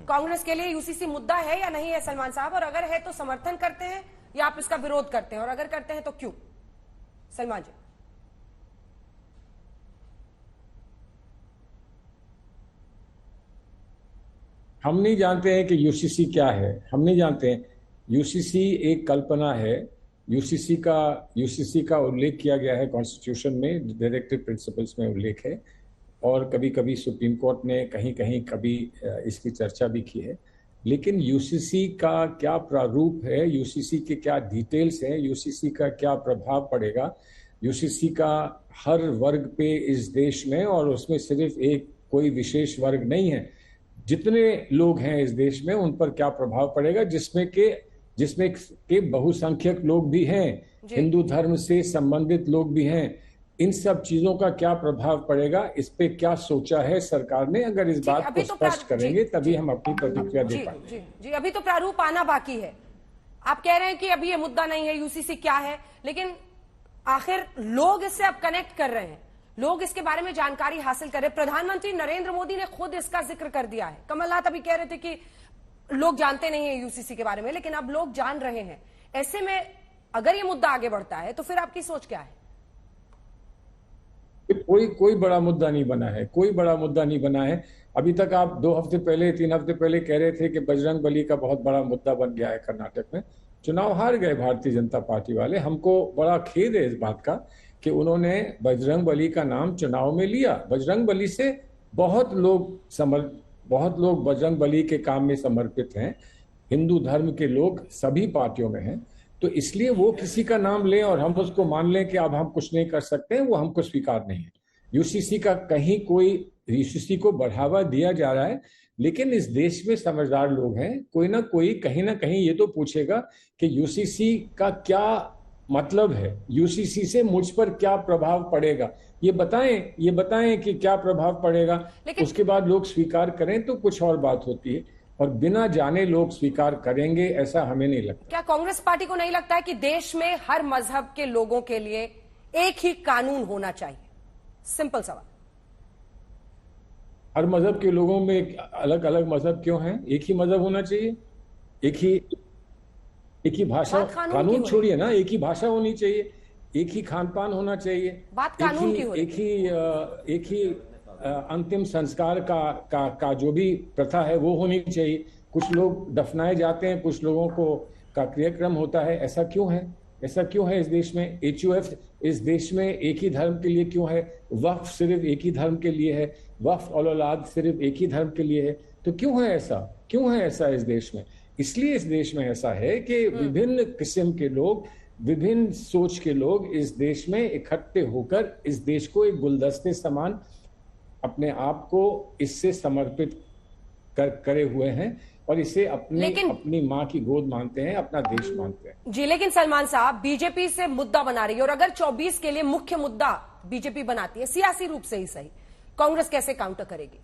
कांग्रेस के लिए यूसीसी मुद्दा है या नहीं है सलमान साहब, और अगर है तो समर्थन करते हैं या आप इसका विरोध करते हैं, और अगर करते हैं तो क्यों? सलमान जी। हम नहीं जानते हैं कि यूसीसी क्या है, हम नहीं जानते हैं। यूसीसी एक कल्पना है। यूसीसी का उल्लेख किया गया है कॉन्स्टिट्यूशन में, डायरेक्टिव प्रिंसिपल्स में उल्लेख है, और कभी कभी सुप्रीम कोर्ट ने कहीं कहीं कभी इसकी चर्चा भी की है। लेकिन यूसीसी का क्या प्रारूप है, यूसीसी के क्या डिटेल्स हैं, यूसीसी का क्या प्रभाव पड़ेगा, यूसीसी का हर वर्ग पे इस देश में, और उसमें सिर्फ एक कोई विशेष वर्ग नहीं है, जितने लोग हैं इस देश में उन पर क्या प्रभाव पड़ेगा, जिसमें के बहुसंख्यक लोग भी हैं, हिंदू धर्म से संबंधित लोग भी हैं। इन सब चीजों का क्या प्रभाव पड़ेगा, इस पे क्या सोचा है सरकार ने? अगर इस बात को स्पष्ट करेंगे तभी हम अपनी प्रतिक्रिया दे पाएंगे। जी, अभी तो प्रारूप आना बाकी है। आप कह रहे हैं कि अभी ये मुद्दा नहीं है, यूसीसी क्या है, लेकिन आखिर लोग इससे अब कनेक्ट कर रहे हैं, लोग इसके बारे में जानकारी हासिल कर रहे हैं। प्रधानमंत्री नरेंद्र मोदी ने खुद इसका जिक्र कर दिया है। कमलनाथ अभी कह रहे थे कि लोग जानते नहीं है यूसीसी के बारे में, लेकिन अब लोग जान रहे हैं। ऐसे में अगर ये मुद्दा आगे बढ़ता है तो फिर आपकी सोच क्या है? कोई बड़ा मुद्दा नहीं बना है, कोई बड़ा मुद्दा नहीं बना है। अभी तक आप 2 हफ्ते पहले 3 हफ्ते पहले कह रहे थे कि बजरंग बली का बहुत बड़ा मुद्दा बन गया है कर्नाटक में। चुनाव हार गए भारतीय जनता पार्टी वाले। हमको बड़ा खेद है इस बात का कि उन्होंने बजरंग बली का नाम चुनाव में लिया। बजरंग बली से बहुत लोग बजरंग बली के काम में समर्पित हैं। हिंदू धर्म के लोग सभी पार्टियों में हैं, तो इसलिए वो किसी का नाम लें और हम उसको मान लें कि अब हम कुछ नहीं कर सकते हैं, वो हमको स्वीकार नहीं है। यूसीसी को बढ़ावा दिया जा रहा है, लेकिन इस देश में समझदार लोग हैं। कोई ना कोई कहीं ना कहीं ये तो पूछेगा कि यूसीसी का क्या मतलब है, यूसीसी से मुझ पर क्या प्रभाव पड़ेगा, ये बताएं कि क्या प्रभाव पड़ेगा। उसके बाद लोग स्वीकार करें तो कुछ और बात होती है, और बिना जाने लोग स्वीकार करेंगे ऐसा हमें नहीं लगता। क्या कांग्रेस पार्टी को नहीं लगता है कि देश में हर मजहब के लोगों के लिए एक ही कानून होना चाहिए? सिंपल सवाल। हर मजहब के लोगों में अलग अलग मजहब क्यों हैं? एक ही मजहब होना चाहिए, एक ही भाषा। कानून छोड़िए ना, एक ही भाषा होनी चाहिए, एक ही खान पान होना चाहिए, बात कानून की हो रही है। एक ही अंतिम संस्कार का जो भी प्रथा है वो होनी चाहिए। कुछ लोग दफनाए जाते हैं, कुछ लोगों का क्रियाक्रम होता है। ऐसा क्यों है इस देश में? HUF इस देश में एक ही धर्म के लिए क्यों है? वक्फ सिर्फ एक ही धर्म के लिए है, वक्फ और औलाद सिर्फ एक ही धर्म के लिए है। तो क्यों है ऐसा इस देश में? इसलिए इस देश में ऐसा है कि विभिन्न किस्म के लोग, विभिन्न सोच के लोग इस देश में इकट्ठे होकर इस देश को एक गुलदस्ते समान अपने आप को इससे समर्पित करे हुए हैं, और इसे अपनी माँ की गोद मानते हैं, अपना देश मानते हैं। जी, लेकिन सलमान साहब, बीजेपी से मुद्दा बना रही है, और अगर 24 के लिए मुख्य मुद्दा बीजेपी बनाती है, सियासी रूप से ही सही, कांग्रेस कैसे काउंटर करेगी?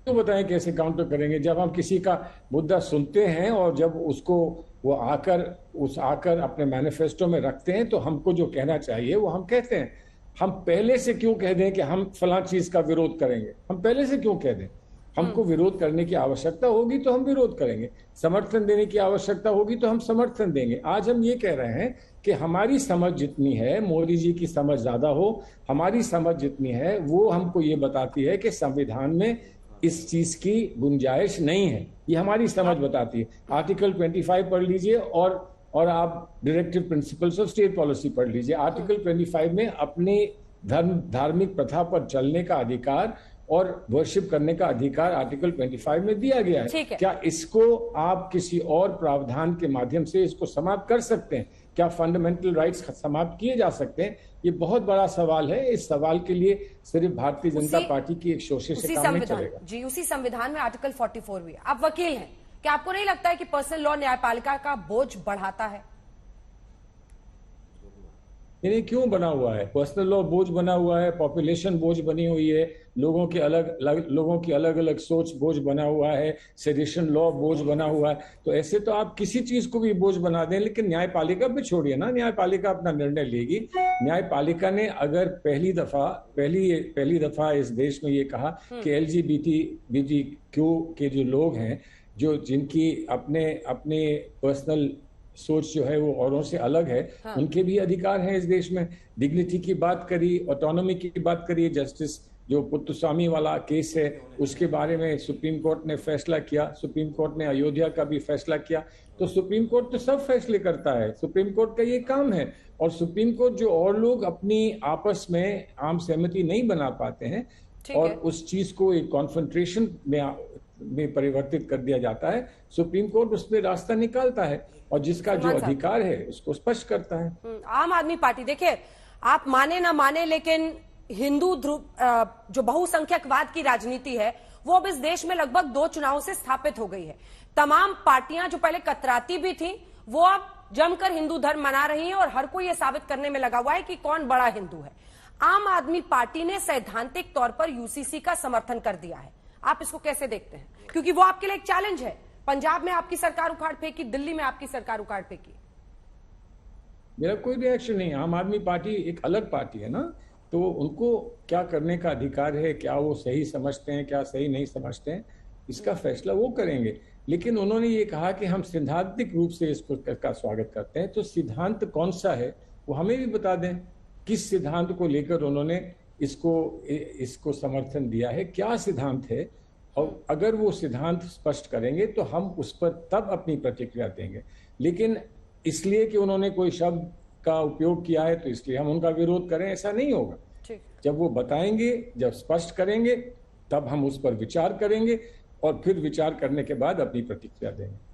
तो बताएं कैसे काउंटर करेंगे? जब हम किसी का मुद्दा सुनते हैं और जब उसको वो आकर अपने मैनिफेस्टो में रखते हैं, तो हमको जो कहना चाहिए वो हम कहते हैं। हम पहले से क्यों कह दें कि हम फलां चीज का विरोध करेंगे? हम पहले से क्यों कह दें? हमको विरोध करने की आवश्यकता होगी तो हम विरोध करेंगे, समर्थन देने की आवश्यकता होगी तो हम समर्थन देंगे। आज हम ये कह रहे हैं कि हमारी समझ जितनी है, मोदी जी की समझ ज्यादा हो, हमारी समझ जितनी है वो हमको ये बताती है कि संविधान में इस चीज की गुंजाइश नहीं है। ये हमारी समझ बताती है। आर्टिकल 25 पढ़ लीजिए और आप directive principles of state policy पढ़ लीजिए। आर्टिकल 25 में अपनी धार्मिक प्रथा पर चलने का अधिकार और वर्शिप करने का अधिकार आर्टिकल 25 में दिया गया है। क्या इसको आप किसी और प्रावधान के माध्यम से इसको समाप्त कर सकते हैं? क्या फंडामेंटल राइट्स समाप्त किए जा सकते हैं? ये बहुत बड़ा सवाल है। इस सवाल के लिए सिर्फ भारतीय जनता पार्टी की एक शोषे से काम नहीं चलेगा। जी, उसी संविधान में आर्टिकल 44 भी है। आप वकील हैं, क्या आपको नहीं लगता है कि पर्सनल लॉ न्यायपालिका का बोझ बढ़ाता है? यानी क्यों बना हुआ है? पर्सनल लॉ बोझ बना हुआ है, पॉपुलेशन बोझ बनी हुई है, लोगों की अलग अलग सोच बोझ बना हुआ है, सेडिशन लॉ बोझ बना हुआ है। तो ऐसे तो आप किसी चीज को भी बोझ बना दें, लेकिन न्यायपालिका पे छोड़िए ना, न्यायपालिका अपना निर्णय लेगी। न्यायपालिका ने अगर पहली दफा इस देश में ये कहा कि LGBTQ के जो लोग हैं, जो जिनकी अपने पर्सनल सोच जो है वो औरों से अलग है, हाँ। उनके भी अधिकार हैं इस देश में। डिग्निटी की बात करी, ऑटोनॉमी की बात करी। जस्टिस जो पुत्तस्वामी वाला केस है उसके बारे में सुप्रीम कोर्ट ने फैसला किया, सुप्रीम कोर्ट ने अयोध्या का भी फैसला किया। तो सुप्रीम कोर्ट तो सब फैसले करता है, सुप्रीम कोर्ट का ये काम है। और सुप्रीम कोर्ट जो और लोग अपनी आपस में आम सहमति नहीं बना पाते हैं और उस चीज को एक कॉन्फ्रंटेशन में परिवर्तित कर दिया जाता है, सुप्रीम कोर्ट उसमें रास्ता निकालता है और जिसका जो अधिकार है उसको स्पष्ट करता है। आम आदमी पार्टी, देखिए आप माने ना माने, लेकिन हिंदू जो बहुसंख्यकवाद की राजनीति है वो अब इस देश में लगभग 2 चुनावों से स्थापित हो गई है। तमाम पार्टियां जो पहले कतराती भी थी वो अब जमकर हिंदू धर्म मना रही हैं और हर कोई ये साबित करने में लगा हुआ है कि कौन बड़ा हिंदू है। आम आदमी पार्टी ने सैद्धांतिक तौर पर यूसीसी का समर्थन कर दिया है, आप इसको कैसे देखते हैं? क्योंकि वो आपके लिए एक चैलेंज है। पंजाब में आपकी सरकार उखाड़ फेंकी, दिल्ली में आपकी सरकार उखाड़ फेंकी। मेरा कोई रिएक्शन नहीं। आम आदमी पार्टी एक अलग पार्टी है ना, तो उनको क्या करने का अधिकार है, क्या वो सही समझते हैं, क्या सही नहीं समझते हैं, इसका फैसला वो करेंगे। लेकिन उन्होंने ये कहा कि हम सैद्धांतिक रूप से इसको का स्वागत करते हैं। तो सिद्धांत कौन सा है वो हमें भी बता दें, किस सिद्धांत को लेकर उन्होंने इसको समर्थन दिया है, क्या सिद्धांत है। और अगर वो सिद्धांत स्पष्ट करेंगे तो हम उस पर तब अपनी प्रतिक्रिया देंगे। लेकिन इसलिए कि उन्होंने कोई शब्द का उपयोग किया है तो इसलिए हम उनका विरोध करें, ऐसा नहीं होगा। जब वो बताएंगे, जब स्पष्ट करेंगे, तब हम उस पर विचार करेंगे और फिर विचार करने के बाद अपनी प्रतिक्रिया देंगे।